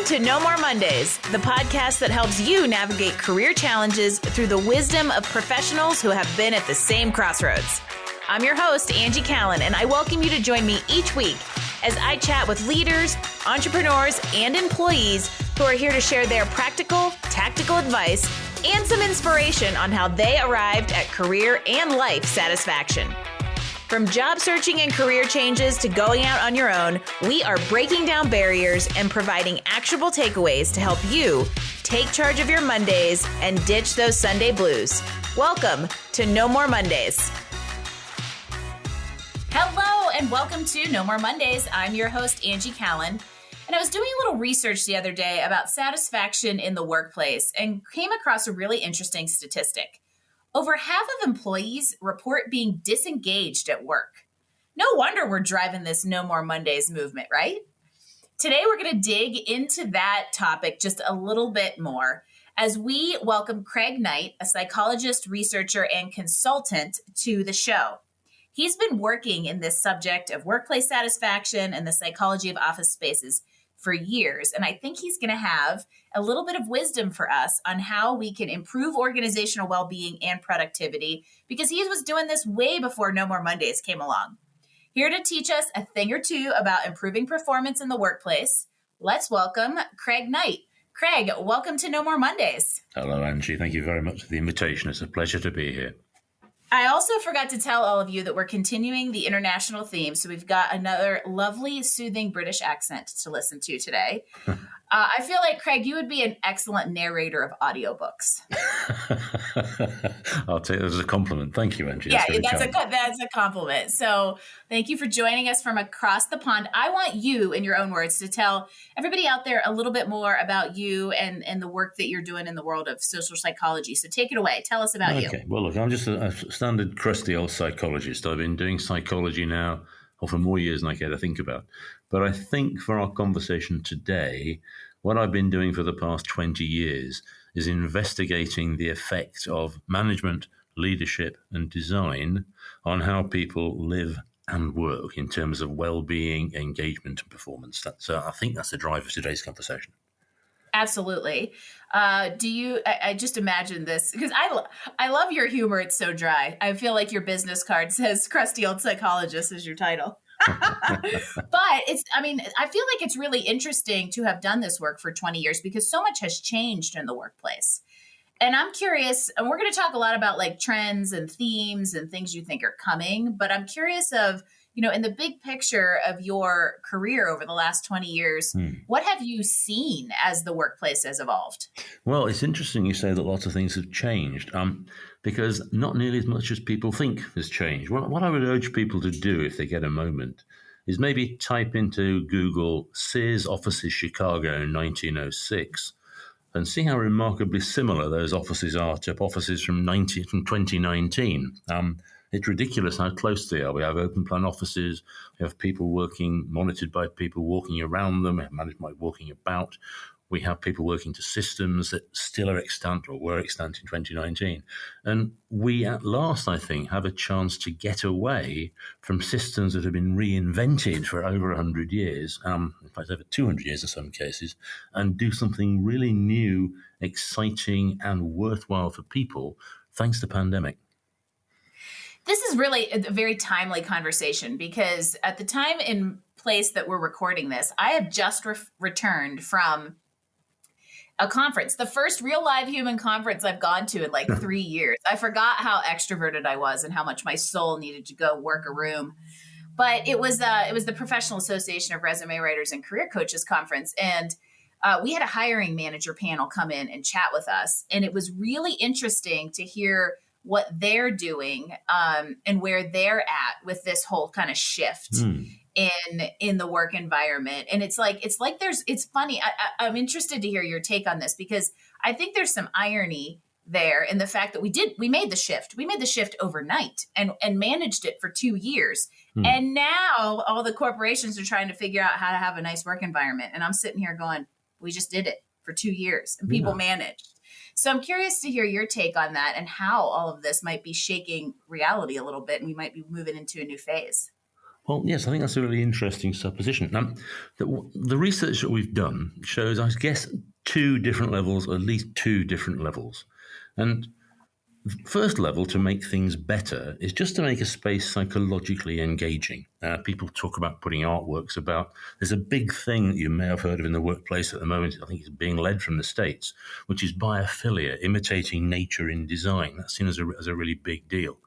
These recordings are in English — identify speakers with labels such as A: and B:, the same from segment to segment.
A: Welcome to No More Mondays, the podcast that helps you navigate career challenges through the wisdom of professionals who have been at the same crossroads. I'm your host, Angie Callen, and I welcome you to join me each week as I chat with leaders, entrepreneurs, and employees who are here to share their practical, tactical advice and some inspiration on how they arrived at career and life satisfaction. From job searching and career changes to going out on your own, we are breaking down barriers and providing actionable takeaways to help you take charge of your Mondays and ditch those Sunday blues. Welcome to No More Mondays. Hello and welcome to No More Mondays. I'm your host, Angie Callen. And I was doing a little research the other day about satisfaction in the workplace and came across a really interesting statistic. Over half of employees report being disengaged at work. No wonder we're driving this No More Mondays movement, right? Today, we're going to dig into that topic just a little bit more as we welcome Craig Knight, a psychologist, researcher, and consultant to the show. He's been working in this subject of workplace satisfaction and the psychology of office spaces for years. And I think he's going to have a little bit of wisdom for us on how we can improve organizational well-being and productivity, because he was doing this way before No More Mondays came along. Here to teach us a thing or two about improving performance in the workplace, let's welcome Craig Knight. Craig, welcome to No More Mondays.
B: Hello, Angie. Thank you very much for the invitation. It's a pleasure to be here.
A: I also forgot to tell all of you that we're continuing the international theme. So we've got another lovely, soothing British accent to listen to today. I feel like, Craig, you would be an excellent narrator of audiobooks.
B: I'll take that as a compliment. Thank you, Angie.
A: Yeah, that's a compliment. So thank you for joining us from across the pond. I want you, in your own words, to tell everybody out there a little bit more about you and the work that you're doing in the world of social psychology. So take it away. Tell us about you.
B: Okay. Well, look, I'm just a standard crusty old psychologist. I've been doing psychology now for more years than I care to think about. But I think for our conversation today, what I've been doing for the past 20 years is investigating the effect of management, leadership, and design on how people live and work in terms of well-being, engagement, and performance. I think that's the drive of today's conversation.
A: Absolutely. I just imagine this because I love your humor. It's so dry. I feel like your business card says crusty old psychologist is your title. But I feel like it's really interesting to have done this work for 20 years because so much has changed in the workplace. And I'm curious, and we're going to talk a lot about like trends and themes and things you think are coming, but I'm curious of, in the big picture of your career over the last 20 years, what have you seen as the workplace has evolved?
B: Well, it's interesting you say that lots of things have changed because not nearly as much as people think has changed. What I would urge people to do if they get a moment is maybe type into Google Sears offices Chicago 1906 and see how remarkably similar those offices are to offices from 2019. It's ridiculous how close they are. We have open plan offices. We have people working, monitored by people walking around them. We have management walking about. We have people working to systems that still are extant or were extant in 2019. And we at last, I think, have a chance to get away from systems that have been reinvented for over 100 years, in fact, over 200 years in some cases, and do something really new, exciting, and worthwhile for people, thanks to the pandemic.
A: This is really a very timely conversation because at the time and place that we're recording this, I have just returned from a conference, the first real live human conference I've gone to in like 3 years. I forgot how extroverted I was and how much my soul needed to go work a room. But it was the Professional Association of Resume Writers and Career Coaches conference. And we had a hiring manager panel come in and chat with us. And it was really interesting to hear what they're doing and where they're at with this whole kind of shift in the work environment. And it's funny. I'm interested to hear your take on this because I think there's some irony there in the fact that we made the shift. We made the shift overnight and managed it for 2 years. And now all the corporations are trying to figure out how to have a nice work environment. And I'm sitting here going, we just did it for 2 years and people managed. So I'm curious to hear your take on that and how all of this might be shaking reality a little bit and we might be moving into a new phase.
B: Well, yes, I think that's a really interesting supposition. The research that we've done shows, I guess, two different levels, at least two different levels. And first level to make things better is just to make a space psychologically engaging. People talk about putting artworks about. There's a big thing that you may have heard of in the workplace at the moment. I think it's being led from the States, which is biophilia, imitating nature in design. That's seen as a really big deal.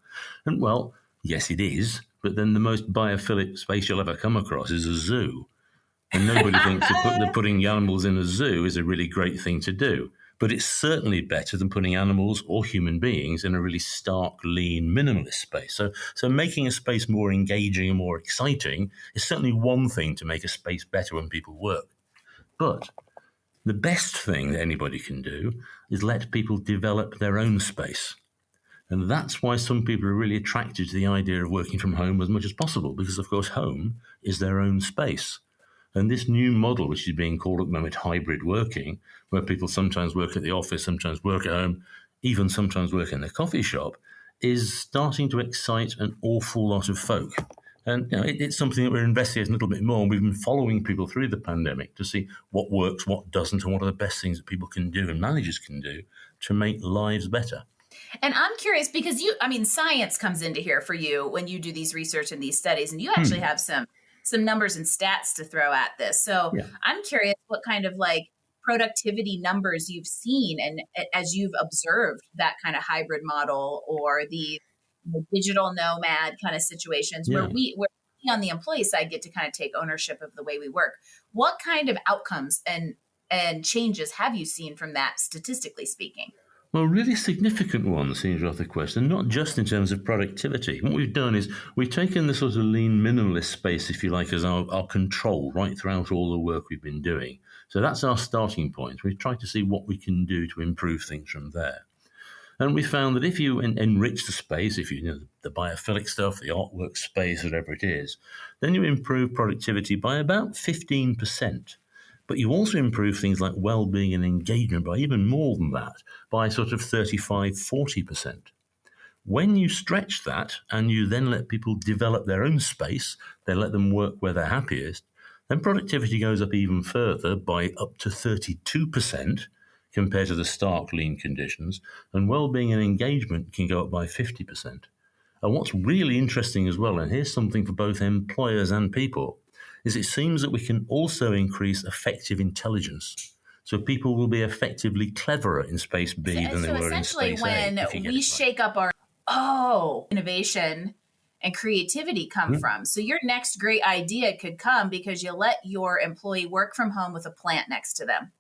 B: And well, yes, it is. But then the most biophilic space you'll ever come across is a zoo. And nobody thinks that putting animals in a zoo is a really great thing to do. But it's certainly better than putting animals or human beings in a really stark, lean, minimalist space. So making a space more engaging and more exciting is certainly one thing to make a space better when people work. But the best thing that anybody can do is let people develop their own space. And that's why some people are really attracted to the idea of working from home as much as possible, because, of course, home is their own space. And this new model, which is being called at the moment hybrid working, where people sometimes work at the office, sometimes work at home, even sometimes work in the coffee shop, is starting to excite an awful lot of folk. And it's something that we're investigating a little bit more. And we've been following people through the pandemic to see what works, what doesn't, and what are the best things that people can do and managers can do to make lives better.
A: And I'm curious because science comes into here for you when you do these research and these studies, and you actually have some numbers and stats to throw at this. So
B: Yeah.
A: I'm curious what kind of like productivity numbers you've seen and as you've observed that kind of hybrid model or the digital nomad kind of situations
B: Yeah.
A: where we on the employee side get to kind of take ownership of the way we work. What kind of outcomes and changes have you seen from that, statistically speaking?
B: Well, really significant ones, seems off the question, not just in terms of productivity. What we've done is we've taken the sort of lean minimalist space, if you like, as our control right throughout all the work we've been doing. So that's our starting point. We've tried to see what we can do to improve things from there. And we found that if you enrich the space, if the biophilic stuff, the artwork space, whatever it is, then you improve productivity by about 15%. But you also improve things like well-being and engagement by even more than that, by sort of 35, 40%. When you stretch that and you then let people develop their own space, then let them work where they're happiest, then productivity goes up even further by up to 32% compared to the stark lean conditions, and well-being and engagement can go up by 50%. And what's really interesting as well, and here's something for both employers and people, is it seems that we can also increase effective intelligence. So people will be effectively cleverer in space B than they
A: So
B: were in
A: essentially,
B: space A,
A: when
B: if you get
A: we
B: it right.
A: shake up our innovation and creativity come
B: Yeah.
A: from. So your next great idea could come because you let your employee work from home with a plant next to them,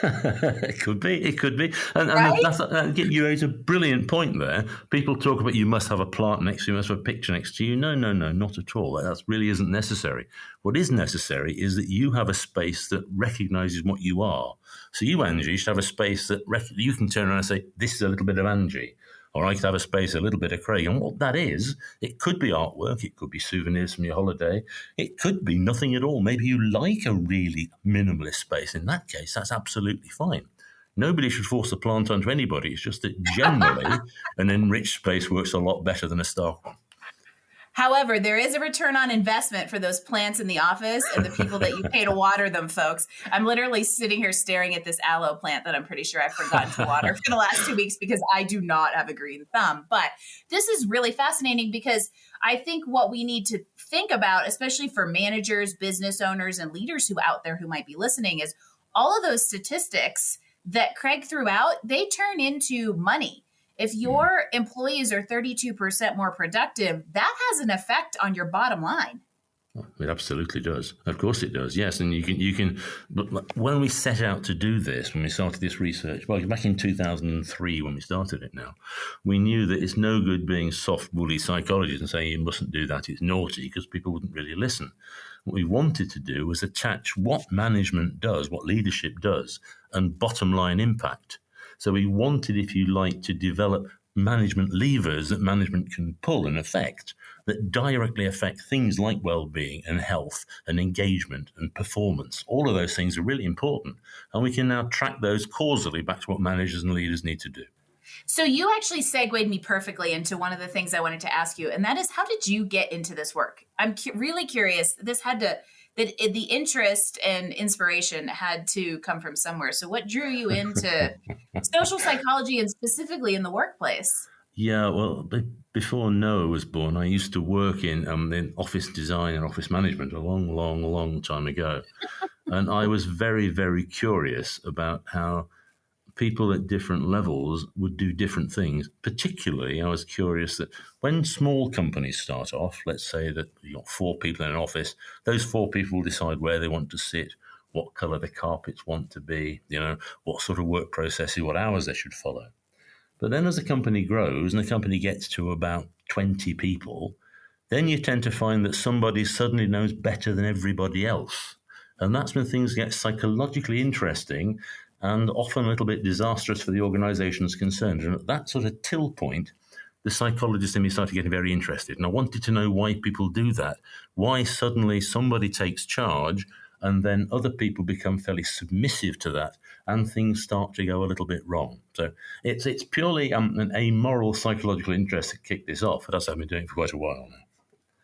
B: It could be. It could be. And
A: right?
B: you raise a brilliant point there. People talk about you must have a plant next to you, you must have a picture next to you. No, no, no, not at all. That really isn't necessary. What is necessary is that you have a space that recognizes what you are. So you, Angie, should have a space that you can turn around and say, this is a little bit of Angie. Or I could have a space, a little bit of Craig. And what that is, it could be artwork, it could be souvenirs from your holiday, it could be nothing at all. Maybe you like a really minimalist space. In that case, that's absolutely fine. Nobody should force a plant onto anybody. It's just that generally, an enriched space works a lot better than a stark one.
A: However, there is a return on investment for those plants in the office and the people that you pay to water them, folks. I'm literally sitting here staring at this aloe plant that I'm pretty sure I've forgotten to water for the last 2 weeks because I do not have a green thumb. But this is really fascinating because I think what we need to think about, especially for managers, business owners, and leaders who out there who might be listening, is all of those statistics that Craig threw out, they turn into money. If your employees are 32% more productive, that has an effect on your bottom line.
B: It absolutely does. Of course it does. Yes, and you can. But when we set out to do this, when we started this research, well, back in 2003, when we started it, now we knew that it's no good being soft, woolly psychologists and saying you mustn't do that; it's naughty, because people wouldn't really listen. What we wanted to do was attach what management does, what leadership does, and bottom line impact. So we wanted, if you like, to develop management levers that management can pull and affect that directly affect things like well-being and health and engagement and performance. All of those things are really important, and we can now track those causally back to what managers and leaders need to do.
A: So you actually segued me perfectly into one of the things I wanted to ask you, and that is, how did you get into this work? I'm really curious. This had to the interest and inspiration had to come from somewhere. So what drew you into social psychology and specifically in the workplace?
B: Yeah, well, before Noah was born, I used to work in office design and office management a long, long, long time ago. And I was very, very curious about how people at different levels would do different things. Particularly, I was curious that when small companies start off, let's say that you've got four people in an office, those four people will decide where they want to sit, what colour the carpets want to be, what sort of work processes, what hours they should follow. But then as the company grows and the company gets to about 20 people, then you tend to find that somebody suddenly knows better than everybody else. And that's when things get psychologically interesting and often a little bit disastrous for the organizations concerned. And at that sort of till point, the psychologist in me started getting very interested. And I wanted to know why people do that, why suddenly somebody takes charge and then other people become fairly submissive to that and things start to go a little bit wrong. So it's purely an amoral psychological interest that kicked this off. But that's what I've been doing for quite a while now.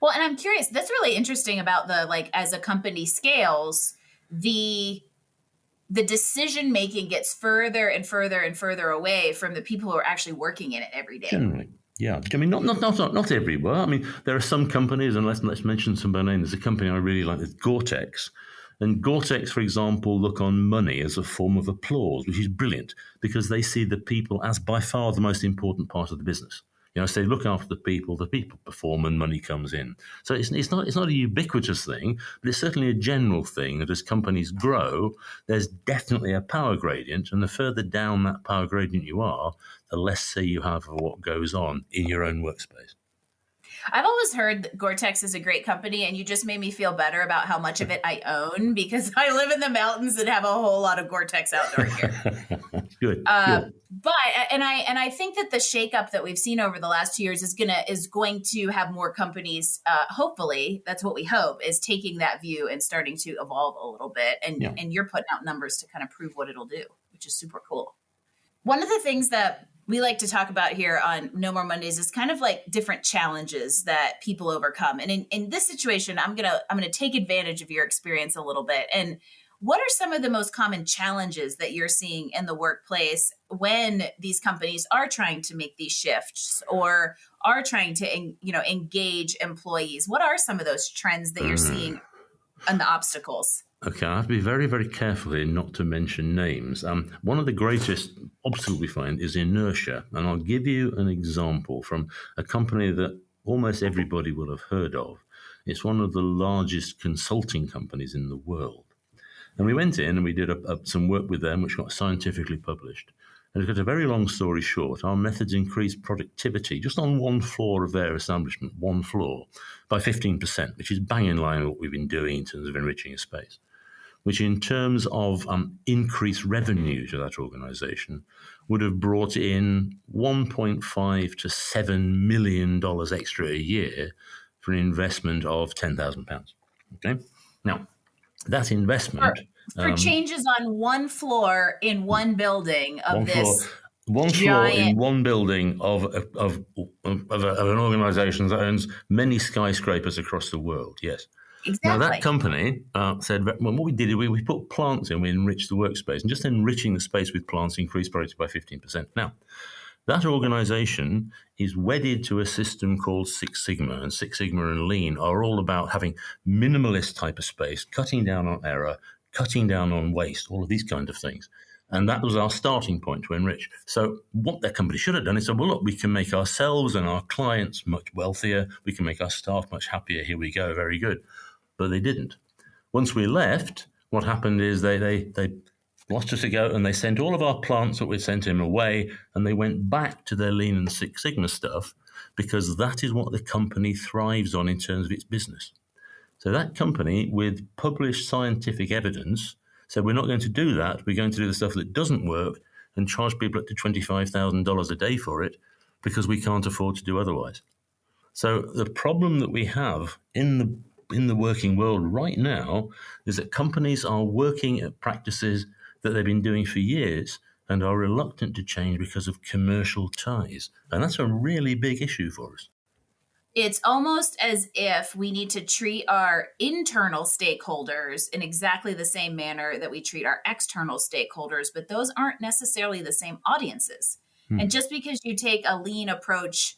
A: Well, and I'm curious, that's really interesting about the like as a company scales, the the decision making gets further and further and further away from the people who are actually working in it every day.
B: Generally, yeah. I mean, not everywhere. I mean, there are some companies, and let's mention some by name. There's a company I really like, it's Gore-Tex. And Gore-Tex, for example, look on money as a form of applause, which is brilliant because they see the people as by far the most important part of the business. So they look after the people perform, and money comes in. So it's not a ubiquitous thing, but it's certainly a general thing that as companies grow, there's definitely a power gradient, and the further down that power gradient you are, the less say you have of what goes on in your own workspace.
A: I've always heard that Gore-Tex is a great company, and you just made me feel better about how much of it I own because I live in the mountains and have a whole lot of Gore-Tex outdoor gear.
B: Good, good.
A: But I think that the shakeup that we've seen over the last 2 years is going to have more companies. Hopefully, that's what we hope, is taking that view and starting to evolve a little bit. And
B: Yeah.
A: and you're putting out numbers to kind of prove what it'll do, which is super cool. One of the things that we like to talk about here on No More Mondays is kind of like different challenges that people overcome. And in this situation, I'm gonna take advantage of your experience a little bit. And what are some of the most common challenges that you're seeing in the workplace when these companies are trying to make these shifts or are trying to engage employees? What are some of those trends that you're seeing and the obstacles?
B: Okay, I have to be very, very careful here not to mention names. One of the greatest obstacles we find is inertia. And I'll give you an example from a company that almost everybody will have heard of. It's one of the largest consulting companies in the world. And we went in and we did some work with them, which got scientifically published. And to cut a very long story short, our methods increased productivity just on one floor of their establishment, one floor, by 15%, which is bang in line with what we've been doing in terms of enriching a space, which in terms of increased revenue to that organization would have brought in $1.5 to $7 million extra a year for an investment of £10,000. Okay. Now, that
A: For,
B: investment,
A: for changes on one floor in one building of
B: one floor,
A: this
B: one floor
A: giant.
B: in one building of an organization that owns many skyscrapers across the world. Yes. Now, that
A: Exactly.
B: company said, well, what we did is we put plants in, we enriched the workspace, and just enriching the space with plants increased productivity by 15%. Now, that organization is wedded to a system called Six Sigma, and Six Sigma and Lean are all about having minimalist type of space, cutting down on error, cutting down on waste, all of these kind of things. And that was our starting point to enrich. So what that company should have done is said, well, look, we can make ourselves and our clients much wealthier. We can make our staff much happier. Here we go. Very good. But they didn't. Once we left, what happened is they lost us to go and they sent all of our plants that we sent him away and they went back to their Lean and Six Sigma stuff because that is what the company thrives on in terms of its business. So that company, with published scientific evidence, said we're not going to do that. We're going to do the stuff that doesn't work and charge people up to $25,000 a day for it because we can't afford to do otherwise. So the problem that we have in the working world right now is that companies are working at practices that they've been doing for years, and are reluctant to change because of commercial ties. And that's a really big issue for us.
A: It's almost as if we need to treat our internal stakeholders in exactly the same manner that we treat our external stakeholders, but those aren't necessarily the same audiences. And just because you take a lean approach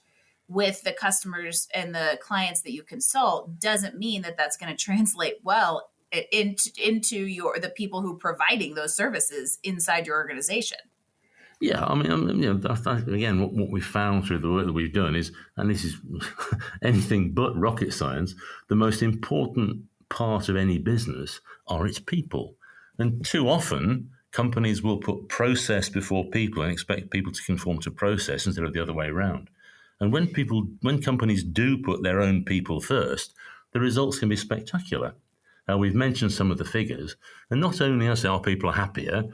A: with the customers and the clients that you consult doesn't mean that that's going to translate well into the people who are providing those services inside your organization.
B: Yeah, I mean, again, what we found through the work that we've done is, and this is anything but rocket science, the most important part of any business are its people. And too often, companies will put process before people and expect people to conform to process instead of the other way around. And when companies do put their own people first, the results can be spectacular. We've mentioned some of the figures, and not only are people happier,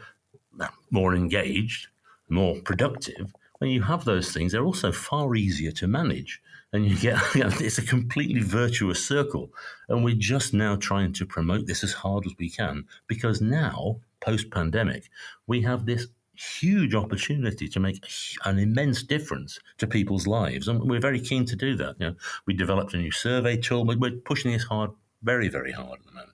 B: more engaged, more productive, when you have those things, they're also far easier to manage. And you get, it's a completely virtuous circle. And we're just now trying to promote this as hard as we can because now, post pandemic, we have this huge opportunity to make an immense difference to people's lives. And we're very keen to do that. We developed a new survey tool. We're pushing this hard, very, very hard at the moment.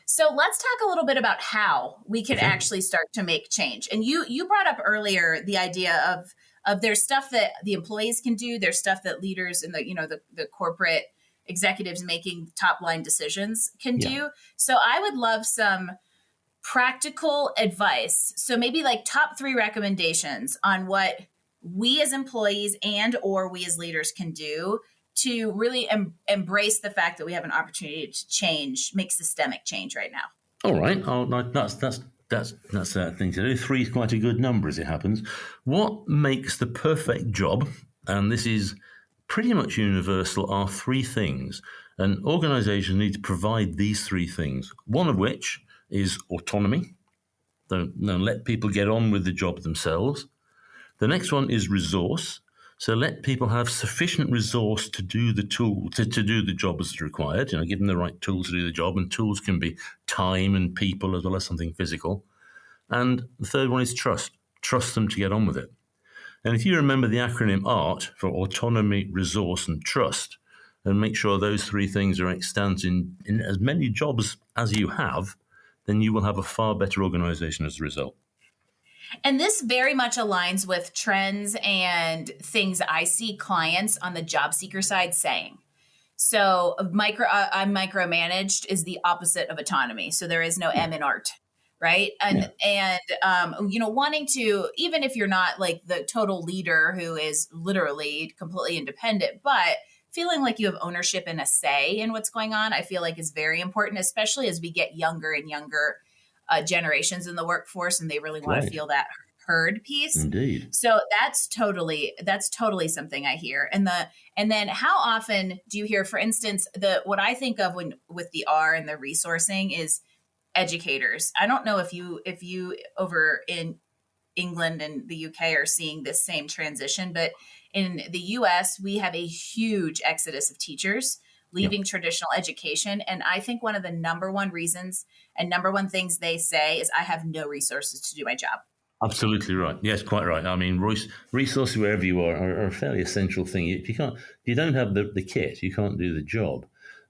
A: So let's talk a little bit about how we can actually start to make change. And you brought up earlier the idea of there's stuff that the employees can do, there's stuff that leaders and the corporate executives making top line decisions can do. So I would love some practical advice. So maybe like top 3 recommendations on what we as employees and or we as leaders can do to really embrace the fact that we have an opportunity to change, make systemic change right now.
B: All right, that's that thing to do. 3 is quite a good number, as it happens. What makes the perfect job, and this is pretty much universal, are 3 things. And organizations need to provide these 3 things, one of which is autonomy. Don't let people get on with the job themselves. The next one is resource. So let people have sufficient resource to do the to do the job as required. Give them the right tools to do the job, and tools can be time and people as well as something physical. And the third one is trust. Trust them to get on with it. And if you remember the acronym ART for autonomy, resource, and trust, and make sure those 3 things are extant in as many jobs as you have, then you will have a far better organization as a result.
A: And this very much aligns with trends and things I see clients on the job seeker side saying. So I'm micromanaged is the opposite of autonomy. So there is no M in art, right? And wanting to, even if you're not like the total leader who is literally completely independent, but feeling like you have ownership and a say in what's going on, I feel like is very important, especially as we get younger and younger generations in the workforce, and they really want to feel that heard piece.
B: Indeed.
A: So that's totally something I hear. And then how often do you hear, for instance, what I think of with the R and the resourcing is educators. I don't know if you over in England and the UK are seeing this same transition, but in the US, we have a huge exodus of teachers leaving traditional education. And I think one of the number one reasons and number one things they say is, I have no resources to do my job.
B: Absolutely right. Yes, quite right. I mean, resources wherever you are a fairly essential thing. If you don't have the kit, you can't do the job.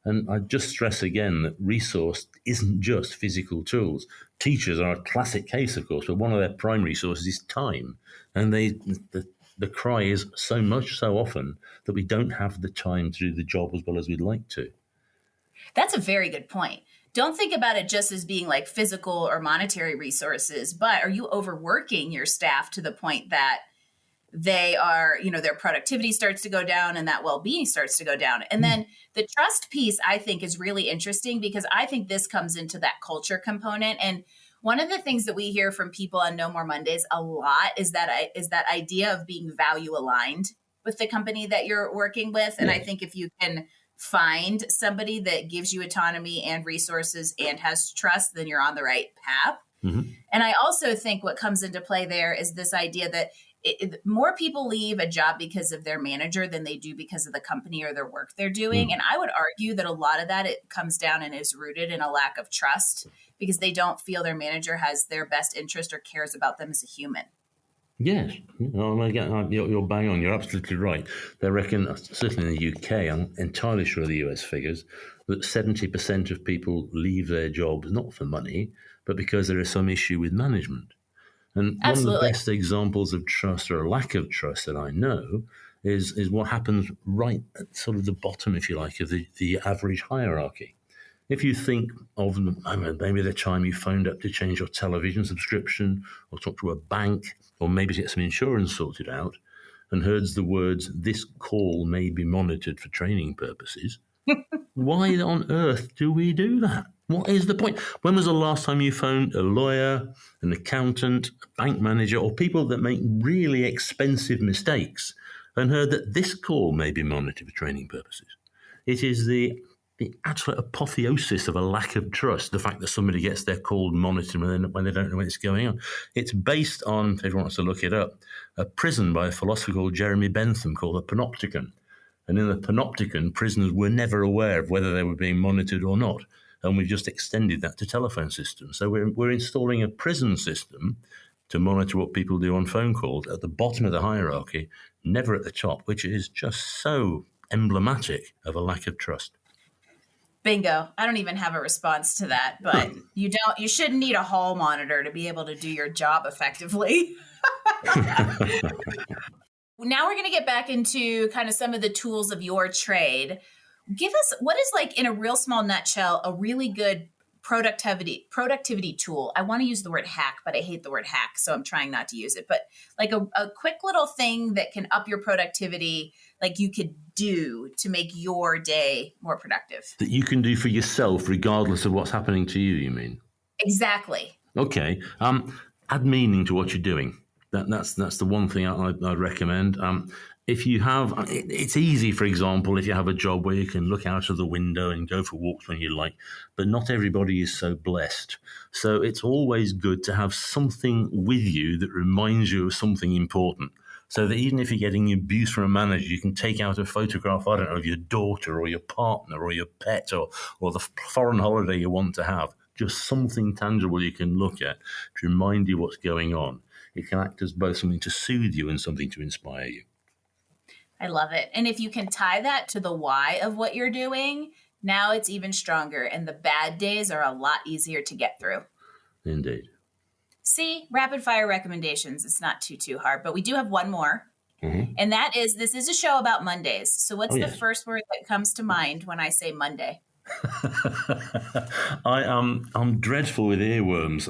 B: And I just stress again that resource isn't just physical tools. Teachers are a classic case, of course, but one of their prime resources is time. And the cry is so often that we don't have the time to do the job as well as we'd like to.
A: That's a very good point. Don't think about it just as being like physical or monetary resources, but are you overworking your staff to the point that they are, their productivity starts to go down and that well-being starts to go down? And then the trust piece, I think, is really interesting because I think this comes into that culture component. And one of the things that we hear from people on No More Mondays a lot is that idea of being value aligned with the company that you're working with. And I think if you can find somebody that gives you autonomy and resources and has trust, then you're on the right path. Mm-hmm. And I also think what comes into play there is this idea that more people leave a job because of their manager than they do because of the company or their work they're doing. And I would argue that a lot of that, it comes down and is rooted in a lack of trust because they don't feel their manager has their best interest or cares about them as a human.
B: Yes, again, you're bang on. You're absolutely right. They reckon, certainly in the UK, I'm entirely sure of the US figures, that 70% of people leave their jobs not for money, but because there is some issue with management. And one of the
A: Absolutely.
B: best examples of trust or a lack of trust that I know is what happens right at sort of the bottom, if you like, of the average hierarchy. If you think of, I don't know, maybe the time you phoned up to change your television subscription or talk to a bank or maybe to get some insurance sorted out and heard the words, "This call may be monitored for training purposes," why on earth do we do that? What is the point? When was the last time you phoned a lawyer, an accountant, a bank manager, or people that make really expensive mistakes and heard that this call may be monitored for training purposes? It is the absolute apotheosis of a lack of trust, the fact that somebody gets their call monitored when they don't know what's going on. It's based on, if everyone wants to look it up, a prison by a philosopher called Jeremy Bentham called the Panopticon. And in the Panopticon, prisoners were never aware of whether they were being monitored or not. And we've just extended that to telephone systems. So we're installing a prison system to monitor what people do on phone calls at the bottom of the hierarchy, never at the top, which is just so emblematic of a lack of trust.
A: Bingo. I don't even have a response to that, but you shouldn't need a hall monitor to be able to do your job effectively. Now we're going to get back into kind of some of the tools of your trade. Give us what is, like, in a real small nutshell, a really good productivity tool. I want to use the word hack, but I hate the word hack, so I'm trying not to use it. But like a quick little thing that can up your productivity, like you could do to make your day more productive.
B: That you can do for yourself, regardless of what's happening to you, you mean?
A: Exactly.
B: Okay. Add meaning to what you're doing. That's the one thing I'd recommend. If you have, it's easy, for example, if you have a job where you can look out of the window and go for walks when you like, but not everybody is so blessed. So it's always good to have something with you that reminds you of something important. So that even if you're getting abuse from a manager, you can take out a photograph, I don't know, of your daughter or your partner or your pet or the foreign holiday you want to have. Just something tangible you can look at to remind you what's going on. It can act as both something to soothe you and something to inspire you.
A: I love it. And if you can tie that to the why of what you're doing, now it's even stronger. And the bad days are a lot easier to get through.
B: Indeed.
A: See, rapid fire recommendations. It's not too hard, but we do have one more. Mm-hmm. And that is, this is a show about Mondays. So what's the first word that comes to mind when I say Monday?
B: I'm dreadful with earworms.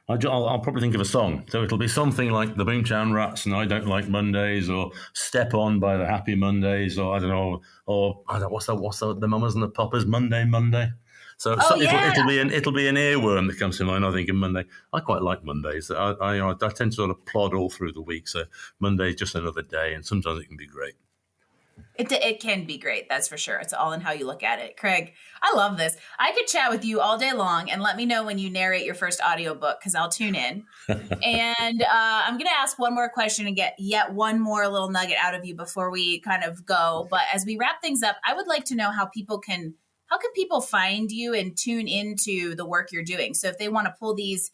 B: I'll probably think of a song. So it'll be something like the Boomtown Rats and I Don't Like Mondays, or Step On by the Happy Mondays, or I don't know, what's the Mamas and the Papas, Monday. So it'll be an earworm that comes to mind. I think in Monday. I quite like Mondays. I tend to sort of plod all through the week. So Monday is just another day, and sometimes it can be great.
A: It can be great, that's for sure. It's all in how you look at it. Craig, I love this. I could chat with you all day long, and let me know when you narrate your first audiobook, because I'll tune in. And I'm going to ask one more question and get yet one more little nugget out of you before we kind of go. But as we wrap things up, I would like to know how can people find you and tune into the work you're doing? So if they want to pull these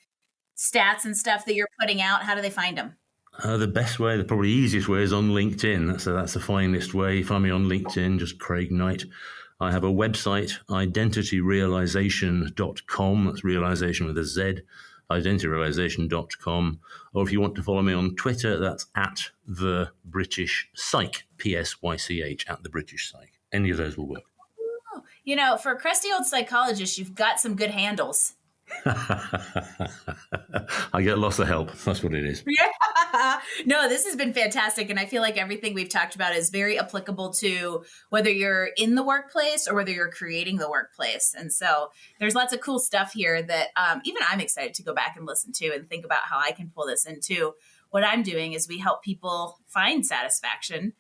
A: stats and stuff that you're putting out, how do they find them?
B: The best way, the probably easiest way, is on LinkedIn. So that's the finest way. Find me on LinkedIn, just Craig Knight. I have a website, identityrealization.com. That's realization with a Z, identityrealization.com. Or if you want to follow me on Twitter, that's at the British Psych, PSYCH, at the British Psych. Any of those will work.
A: Oh, for a crusty old psychologist, you've got some good handles.
B: I get lots of help. That's what it is.
A: Yeah. No, this has been fantastic. And I feel like everything we've talked about is very applicable to whether you're in the workplace or whether you're creating the workplace. And so there's lots of cool stuff here that even I'm excited to go back and listen to and think about how I can pull this into what I'm doing as we help people find satisfaction.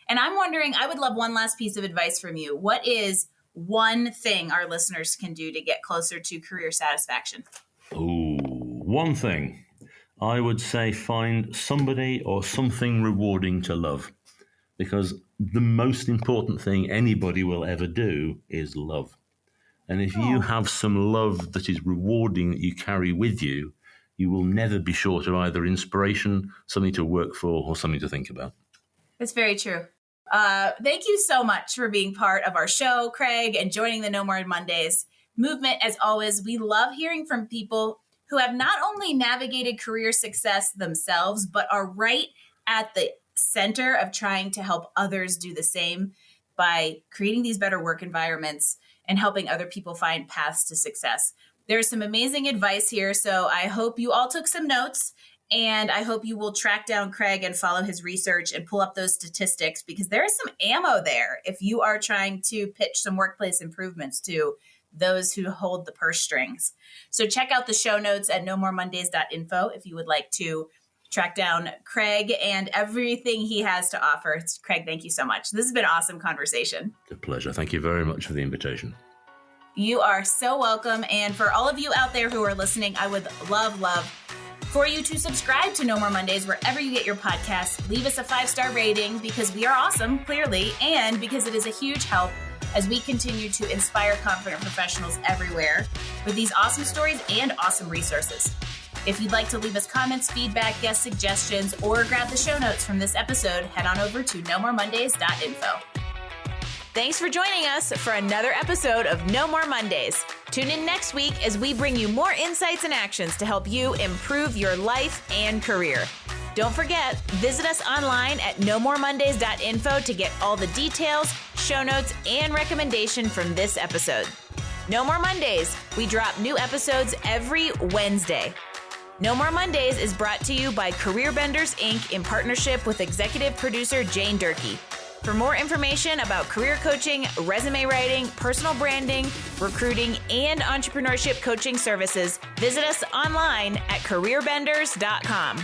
A: And I'm wondering, I would love one last piece of advice from you. What is one thing our listeners can do to get closer to career satisfaction?
B: Ooh, one thing. I would say find somebody or something rewarding to love, because the most important thing anybody will ever do is love. And if you have some love that is rewarding that you carry with you, you will never be short of either inspiration, something to work for, or something to think about.
A: That's very true. Thank you so much for being part of our show, Craig, and joining the No More Mondays movement. As always, we love hearing from people who have not only navigated career success themselves, but are right at the center of trying to help others do the same by creating these better work environments and helping other people find paths to success. There's some amazing advice here, so I hope you all took some notes, and I hope you will track down Craig and follow his research and pull up those statistics, because there is some ammo there if you are trying to pitch some workplace improvements to those who hold the purse strings. So check out the show notes at nomoremondays.info if you would like to track down Craig and everything he has to offer. Craig, thank you so much. This has been an awesome conversation.
B: It's a pleasure. Thank you very much for the invitation.
A: You are so welcome. And for all of you out there who are listening, I would love for you to subscribe to No More Mondays wherever you get your podcasts. Leave us a 5-star rating, because we are awesome, clearly, and because it is a huge help as we continue to inspire confident professionals everywhere with these awesome stories and awesome resources. If you'd like to leave us comments, feedback, guest suggestions, or grab the show notes from this episode, head on over to nomoremondays.info. Thanks for joining us for another episode of No More Mondays. Tune in next week as we bring you more insights and actions to help you improve your life and career. Don't forget, visit us online at nomoremondays.info to get all the details, show notes, and recommendation from this episode. No More Mondays. We drop new episodes every Wednesday. No More Mondays is brought to you by Career Benders, Inc. in partnership with executive producer Jane Durkee. For more information about career coaching, resume writing, personal branding, recruiting, and entrepreneurship coaching services, visit us online at careerbenders.com.